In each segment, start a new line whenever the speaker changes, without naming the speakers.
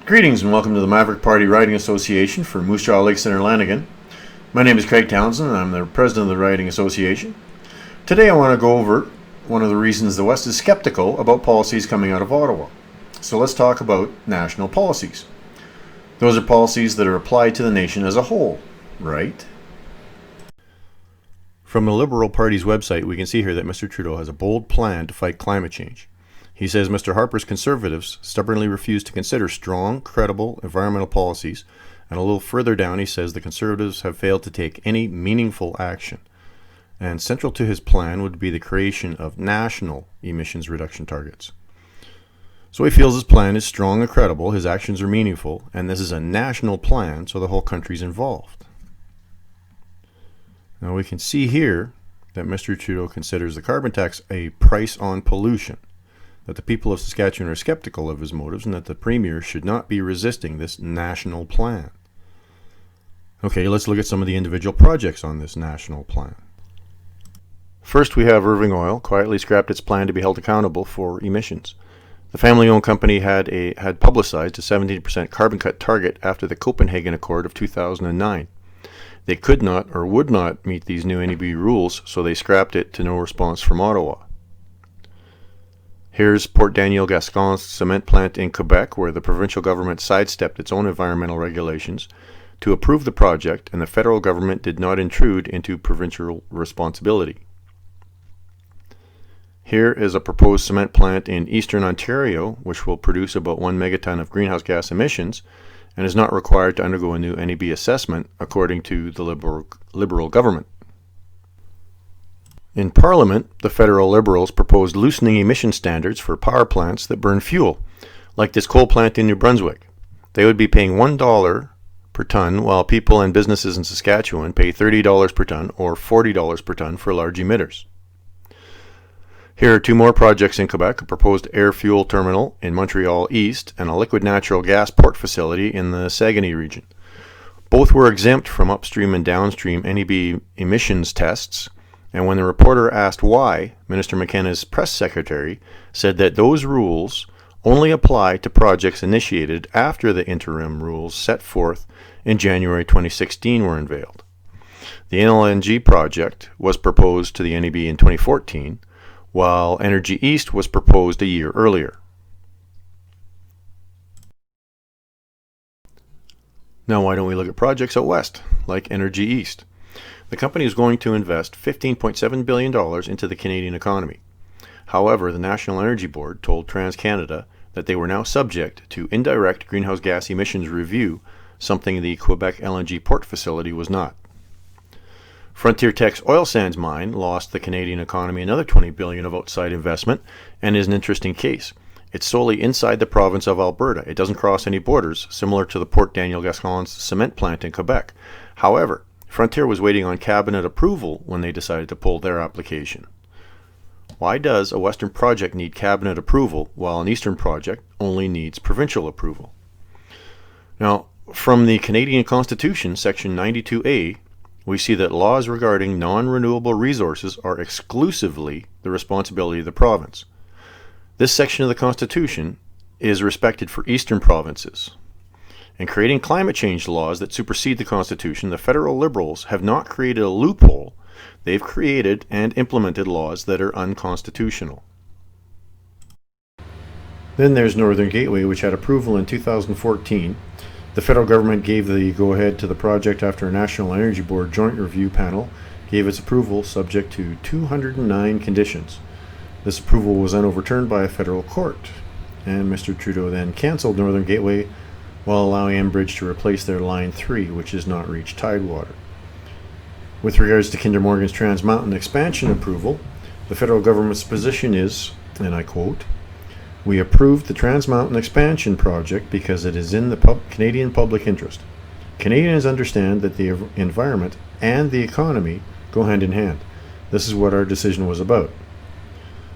Greetings and welcome to the Maverick Party Riding Association for Moose Jaw Lake Center, Lanigan. My name is Craig Townsend and I'm the president of the Riding Association. Today I want to go over one of the reasons the West is skeptical about policies coming out of Ottawa. So let's talk about national policies. Those are policies that are applied to the nation as a whole, right? From the Liberal Party's website, we can see here that Mr. Trudeau has a bold plan to fight climate change. He says Mr. Harper's Conservatives stubbornly refuse to consider strong, credible environmental policies, and a little further down he says the Conservatives have failed to take any meaningful action. And central to his plan would be the creation of national emissions reduction targets. So he feels his plan is strong and credible, his actions are meaningful, and this is a national plan, so the whole country's involved. Now we can see here that Mr. Trudeau considers the carbon tax a price on pollution, that the people of Saskatchewan are skeptical of his motives, and that the Premier should not be resisting this national plan. Okay, let's look at some of the individual projects on this national plan. First, we have Irving Oil quietly scrapped its plan to be held accountable for emissions. The family-owned company had publicized a 17% carbon cut target after the Copenhagen Accord of 2009. They could not or would not meet these new NEB rules, so they scrapped it to no response from Ottawa. Here's Port Daniel Gascon's cement plant in Quebec, where the provincial government sidestepped its own environmental regulations to approve the project, and the federal government did not intrude into provincial responsibility. Here is a proposed cement plant in eastern Ontario, which will produce about 1 megaton of greenhouse gas emissions, and is not required to undergo a new NEB assessment, according to the Liberal government. In Parliament, the federal Liberals proposed loosening emission standards for power plants that burn fuel, like this coal plant in New Brunswick. They would be paying $1 per ton, while people and businesses in Saskatchewan pay $30 per ton or $40 per ton for large emitters. Here are two more projects in Quebec, a proposed air fuel terminal in Montreal East and a liquid natural gas port facility in the Saguenay region. Both were exempt from upstream and downstream NEB emissions tests, and when the reporter asked why, Minister McKenna's press secretary said that those rules only apply to projects initiated after the interim rules set forth in January 2016 were unveiled. The NLNG project was proposed to the NEB in 2014, while Energy East was proposed a year earlier. Now why don't we look at projects out west, like Energy East? The company is going to invest $15.7 billion into the Canadian economy. However, the National Energy Board told TransCanada that they were now subject to indirect greenhouse gas emissions review, something the Quebec LNG port facility was not. Frontier Tech's oil sands mine lost the Canadian economy another $20 billion of outside investment and is an interesting case. It's solely inside the province of Alberta. It doesn't cross any borders, similar to the Port Daniel Gascon's cement plant in Quebec. However, Frontier was waiting on cabinet approval when they decided to pull their application. Why does a western project need cabinet approval while an eastern project only needs provincial approval? Now, from the Canadian Constitution, Section 92A, we see that laws regarding non-renewable resources are exclusively the responsibility of the province. This section of the Constitution is respected for eastern provinces. In creating climate change laws that supersede the Constitution, the federal Liberals have not created a loophole. They've created and implemented laws that are unconstitutional. Then there's Northern Gateway, which had approval in 2014. The federal government gave the go-ahead to the project after a National Energy Board joint review panel gave its approval subject to 209 conditions. This approval was then overturned by a federal court, and Mr. Trudeau then cancelled Northern Gateway while allowing Enbridge to replace their Line 3, which has not reached tidewater. With regards to Kinder Morgan's Trans Mountain expansion approval, the federal government's position is, and I quote, "We approved the Trans Mountain expansion project because it is in the Canadian public interest. Canadians understand that the environment and the economy go hand in hand. This is what our decision was about."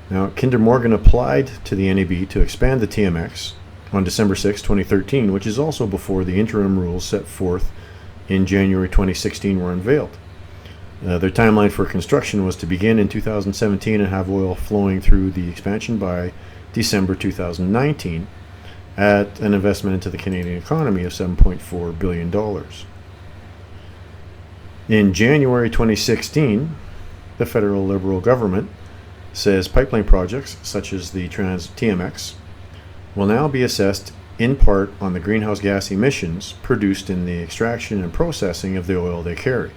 Now, Kinder Morgan applied to the NEB to expand the TMX on December 6, 2013, which is also before the interim rules set forth in January 2016 were unveiled. Their timeline for construction was to begin in 2017 and have oil flowing through the expansion by December 2019, at an investment into the Canadian economy of $7.4 billion. In January 2016, the federal Liberal government says pipeline projects such as the TMX will now be assessed in part on the greenhouse gas emissions produced in the extraction and processing of the oil they carry.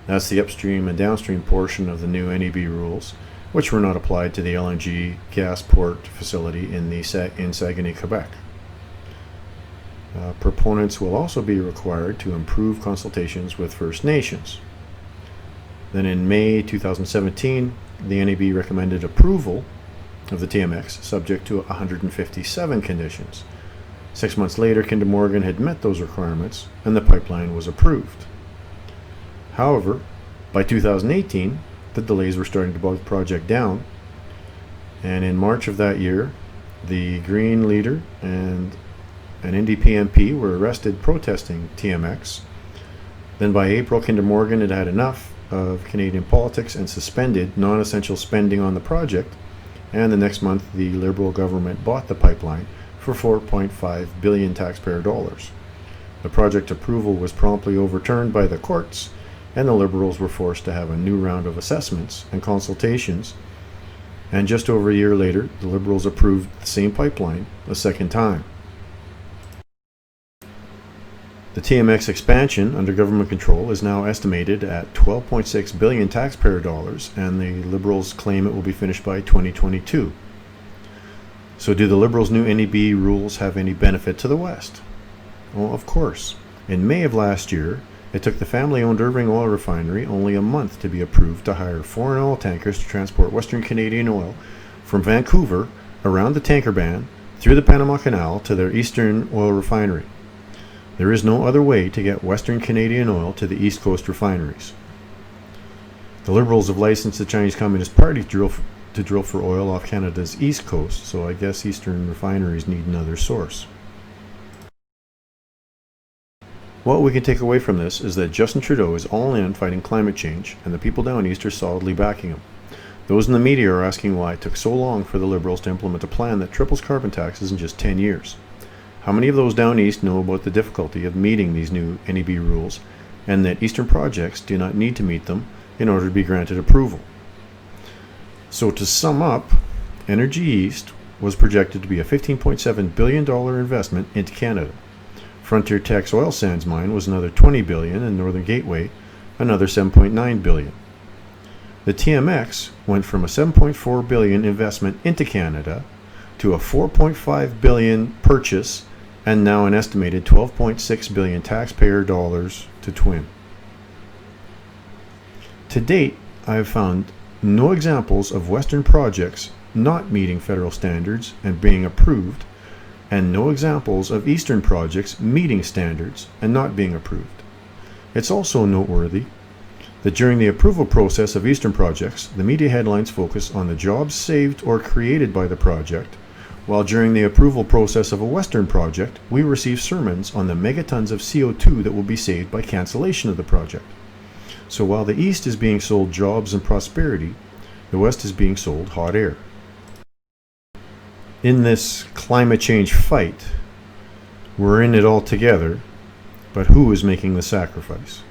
That's the upstream and downstream portion of the new NEB rules, which were not applied to the LNG gas port facility in Saguenay, Quebec. Proponents will also be required to improve consultations with First Nations. Then in May 2017, the NEB recommended approval of the TMX subject to 157 conditions. 6 months later, Kinder Morgan had met those requirements and the pipeline was approved. However, by 2018, the delays were starting to bog the project down, and in March of that year, the Green leader and an NDP MP were arrested protesting TMX. Then by April, Kinder Morgan had had enough of Canadian politics and suspended non-essential spending on the project, and the next month the Liberal government bought the pipeline for $4.5 billion taxpayer dollars. The project approval was promptly overturned by the courts, and the Liberals were forced to have a new round of assessments and consultations, and just over a year later the Liberals approved the same pipeline a second time. The TMX expansion under government control is now estimated at $12.6 billion taxpayer dollars, and the Liberals claim it will be finished by 2022. So do the Liberals' new NEB rules have any benefit to the West? Well, of course. In May of last year, it took the family-owned Irving Oil Refinery only a month to be approved to hire foreign oil tankers to transport Western Canadian oil from Vancouver around the tanker ban through the Panama Canal to their Eastern Oil Refinery. There is no other way to get Western Canadian oil to the East Coast refineries. The Liberals have licensed the Chinese Communist Party to drill for oil off Canada's east coast, so I guess Eastern refineries need another source. What we can take away from this is that Justin Trudeau is all in fighting climate change, and the people down east are solidly backing him. Those in the media are asking why it took so long for the Liberals to implement a plan that triples carbon taxes in just 10 years. How many of those down east know about the difficulty of meeting these new NEB rules, and that eastern projects do not need to meet them in order to be granted approval? So to sum up, Energy East was projected to be a $15.7 billion investment into Canada. Frontier Tech's oil sands mine was another $20 billion, and Northern Gateway another $7.9 billion. The TMX went from a $7.4 billion investment into Canada to a $4.5 billion purchase, and now an estimated $12.6 billion taxpayer dollars to twin. To date, I have found no examples of Western projects not meeting federal standards and being approved, and no examples of Eastern projects meeting standards and not being approved. It's also noteworthy that during the approval process of Eastern projects, the media headlines focus on the jobs saved or created by the project, while during the approval process of a Western project, we receive sermons on the megatons of CO2 that will be saved by cancellation of the project. So while the East is being sold jobs and prosperity, the West is being sold hot air. In this climate change fight, we're in it all together, but who is making the sacrifice?